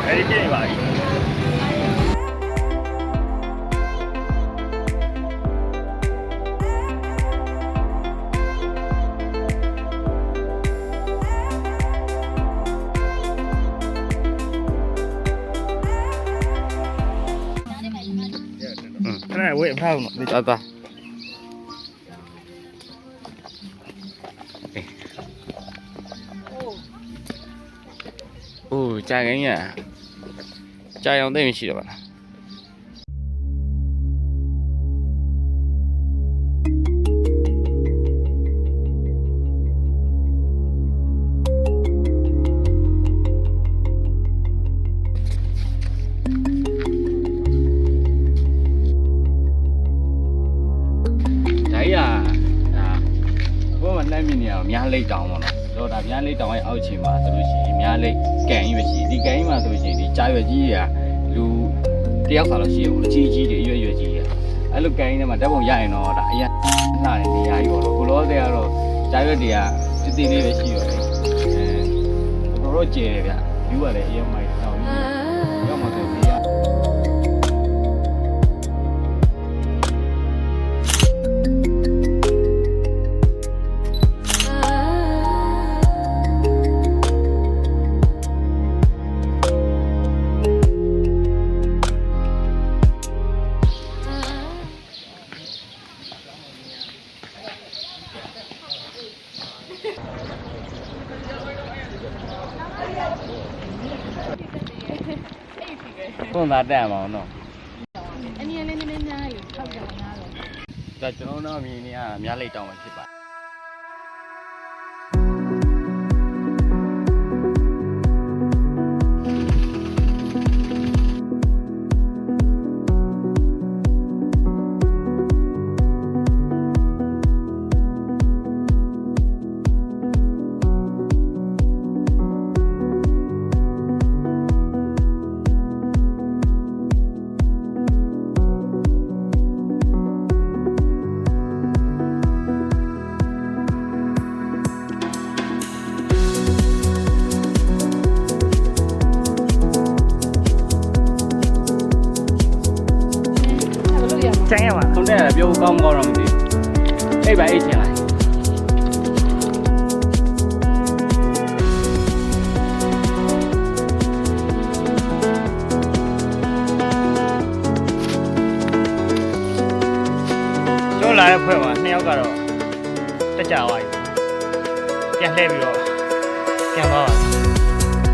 အဲ့ဒီပြင်ပါပြီခဏဝေးဖောက်နော်တော်တော်အိုးကြာခင်ရကြာအောင်သိမရှိတော့ပါလားများလိတ်တောင်ပေါ့နော်တော့ဒါများလိတ်တောင်ရဲ့အောက်ခြေမှာဆိုလို့ရှိရင်များလိတ်ကန်ကြီးပဲရှိဒီကန်ကြီးမှာဆိုလို့ရှိရင်ဒီကြားရွက်ကြီးတွေကလူတယောက်စာလို့ရှိရဘူးအကြီးကြီးတွေရွက်ကြီးတွေအဲ့လိုကန်ကြီးထဲမှာဓာတ်ပုံရရင်တော့ဒါအရင်လှတဲ့နေရာကြီးပေါ့နော်ကိုလောတဲ့ကတော့ကြားရွက်တွေကတိတိလေးပဲရှိရောတယ်တော်တော်ကျယ်တယ်ဗျယူရတယ်အရင်မိုက်တောင်ကြီးရောက်မှဆိုနေရပုံသာတက်အောင်နော်အနည်းနည်းများယူထောက်ကြများတော့ဒါကျွန်တော်တို့အမြင်နဲ့အများလိတ်တောင်းမှဖြစ်ပါကျန်ရပါသုံးတဲ့ပြောကောင်းကောင်းတော့မသိအိပ်ပါအိပ်ချင်လိုက်ကျော်လာတဲ့ဖွဲ့မှာနှစ်ယောက်ကတော့တက်ကြသွားပြီပြန်လှည့်ပြီးတော့ပြန်သွား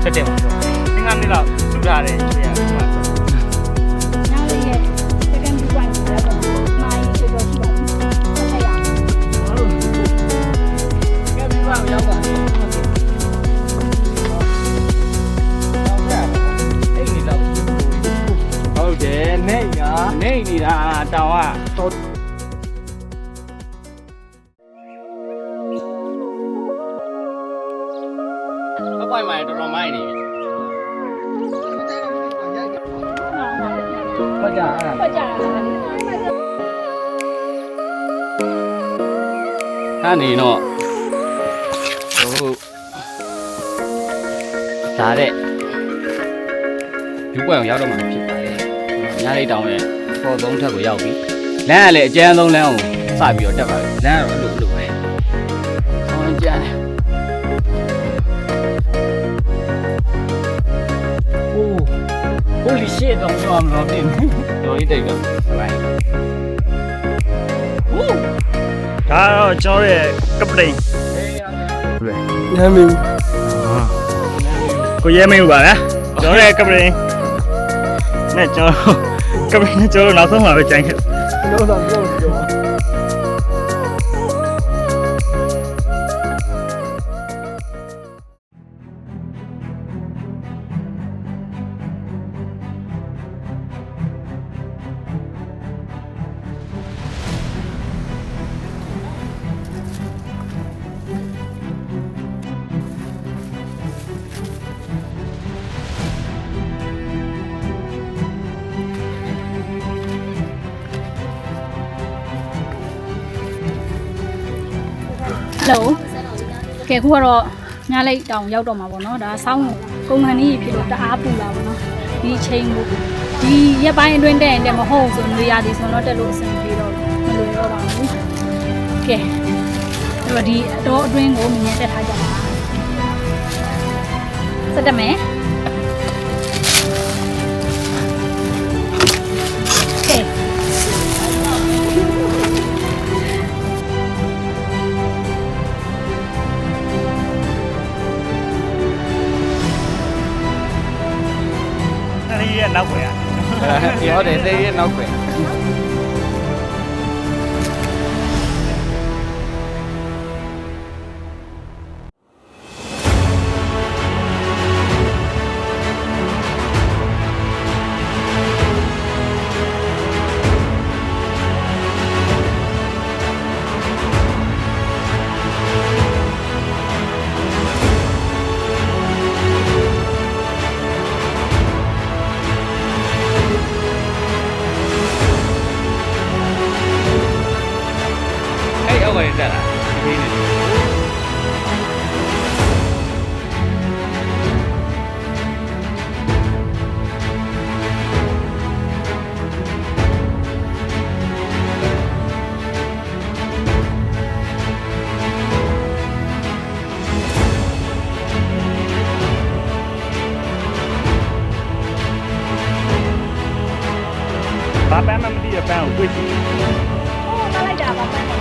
ဆက်တယ်မှာဆို5မိနစ်လောက်စုထားတယ်ကျွေးရမှာနေနေတာတောင်ကတော့အပွိုင်မိုင်တော်တော်မိုင်းနေပြီဖတ်ကြအဲ့နေတော့ဟိုဒါတဲ့ယူပွိုင်ရောက်တော့မှဖြစ်ပါတယ်ညာလေးတောင်ရဲ့ပေါ်သုံးထက်ကိုရောက်ပြီလမ်းကလည်းအကျန်းဆုံးလမ်းကိုစပြီးတော့တက်ပါပြီလမ်းကတော့အဲ့လိုပဲဆောင်းကျန်းတယ်အိုး holy shit တော့ပြောမှာတော့ပြင်တော်ကြီးတိတ်တော့ဘိုင်းဟူးဒါတော့ကျွန်တော်ရဲ့ကပတိန်ရဲမင်းကိုရဲမင်းပါလားကျွန်တော်ရဲ့ကပတိန်နဲ့ကျွန်တော်ကပတိန်နဲ့ကျွန်တော်နောက်ဆုံးမှာပဲကြိုင်ခဲ့တော့တော့ပြော လို့ကဲခုကတော့ညလိုက်တောင်ရောက်တော့မှာပေါ့နော်ဒါဆောင်းကုန်းခန်းကြီးဖြစ်လို့တအားပူလာပေါ့နော်ဒီချိန်ကိုဒီရက်ပိုင်းအတွင်းတဲ့ရင်တည်းမဟုတ်ဆိုနေရာဒီဆိုတော့တက်လို့အဆင်ပြေတော့မလွယ်တော့ပါဘူးကဲအဲ့တော့ဒီအတော်အတွင်းကိုမြင်တက်ထားကြပါစက်တမယ်ကဲရဲ့နောက်ွယ်ရ ဟုတ်တယ်သေးရဲ့နောက်ပဲ အဲ့အောက်ကနေတက်လာဒီနေ့ဘာပန်းမသိရပန်းကိုတွေ့ကြည့် ဟိုထားလိုက်တာပါပဲ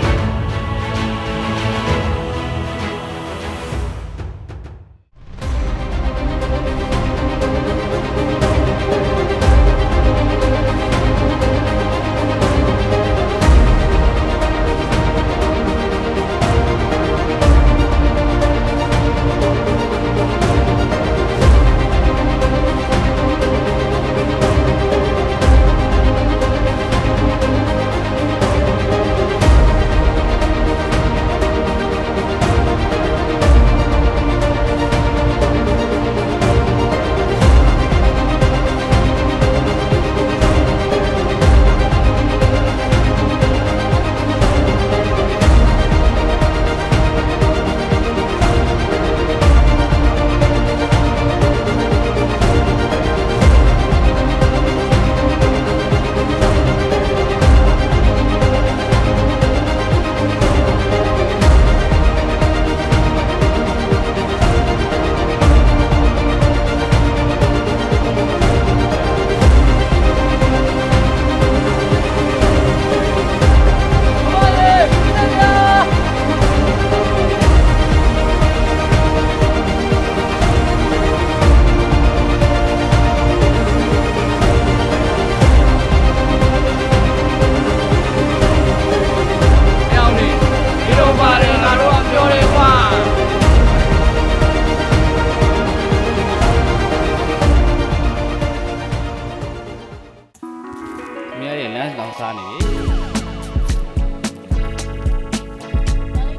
စားနေ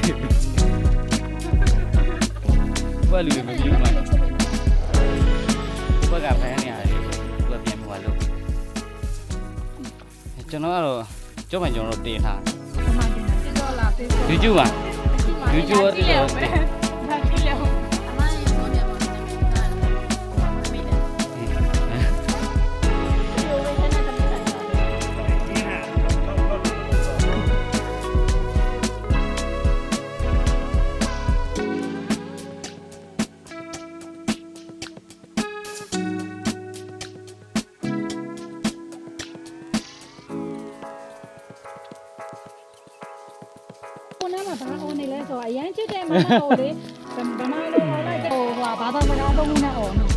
ပြီဘယ်လူမပြီးမှဘက်ကဖမ်းနေရတယ်ဘက်ပြန်မှာလို့ကျွန်တော်ကတော့ကြောက်မှကျွန်တော်တို့တင်ထားYouTube ပါ YouTube တော့တင်တော့ဘာအော်နေလဲဆိုတော့အရန်ချစ်တဲ့မမအော်လေဗမာလိုအော်လိုက်ဟိုဘာသာစကားသုံးခုနဲ့အော်နော်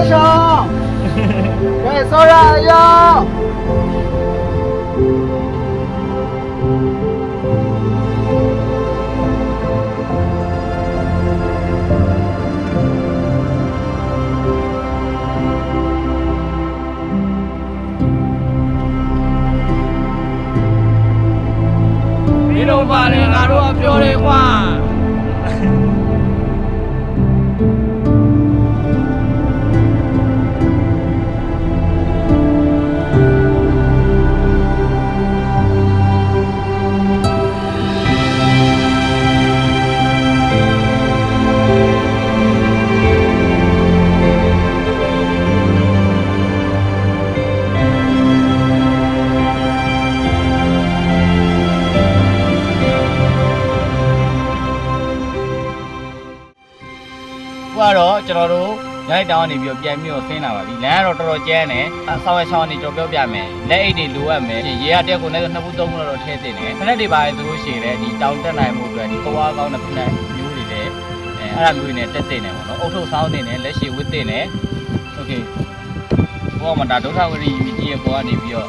上，给所有要。你都把人俺都ပြော的话。ကတော့ကျွန်တော်တို့ရိုက်တောင်းနေပြီးပြန်ပြီးတော့ဆင်းလာပါပြီလမ်းကတော့တော်တော်ကျန်းတယ်ဆောင်းရချောင်းနေကြော်ပြောပြမယ်လက်အိတ်တွေလိုအပ်မယ်ရေရတက်ကိုလည်းနှစ်ဘူးသုံးဘူးတော့ထည့်တင်တယ်ခဏတွေပါဆိုလို့ရှိရင်လည်းဒီတောင်တက်နိုင်မှုအတွက်ဒီကောကောင်းတဲ့ဖက်မျိုးတွေလည်းအဲ့ဒါမျိုးတွေနဲ့တက်တင်တယ်ပေါ့နော်အုတ်ထုတ်ဆောင်းတင်တယ်လက်ရှိဝစ်တင်တယ်โอเคဘောမှာဒါဒုက္ခဝရီကြီးရဲ့ပေါ်ကနေပြီးတော့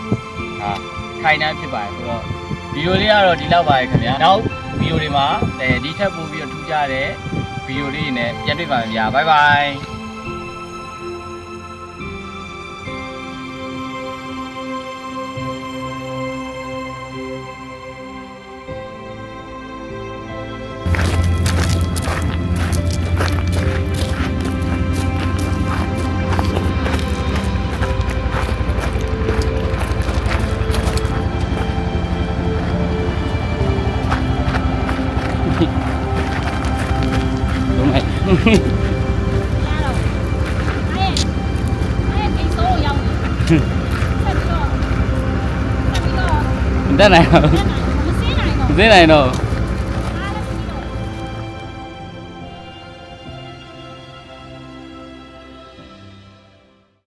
ခိုင်နှမ်းဖြစ်ပါတယ်ဆိုတော့ဗီဒီယိုလေးကတော့ဒီလောက်ပါပဲခင်ဗျာနောက်ဗီဒီယိုတွေမှာဒီထက်ပိုပြီးတော့ထူးခြားတဲ့ဗီဒီယိုလေးနဲ့ပြန်တွေ့ပါမယ်ဗျာဘိုင်ဘိုင်တက်နိုင်တော့မစင်းနိုင်တော့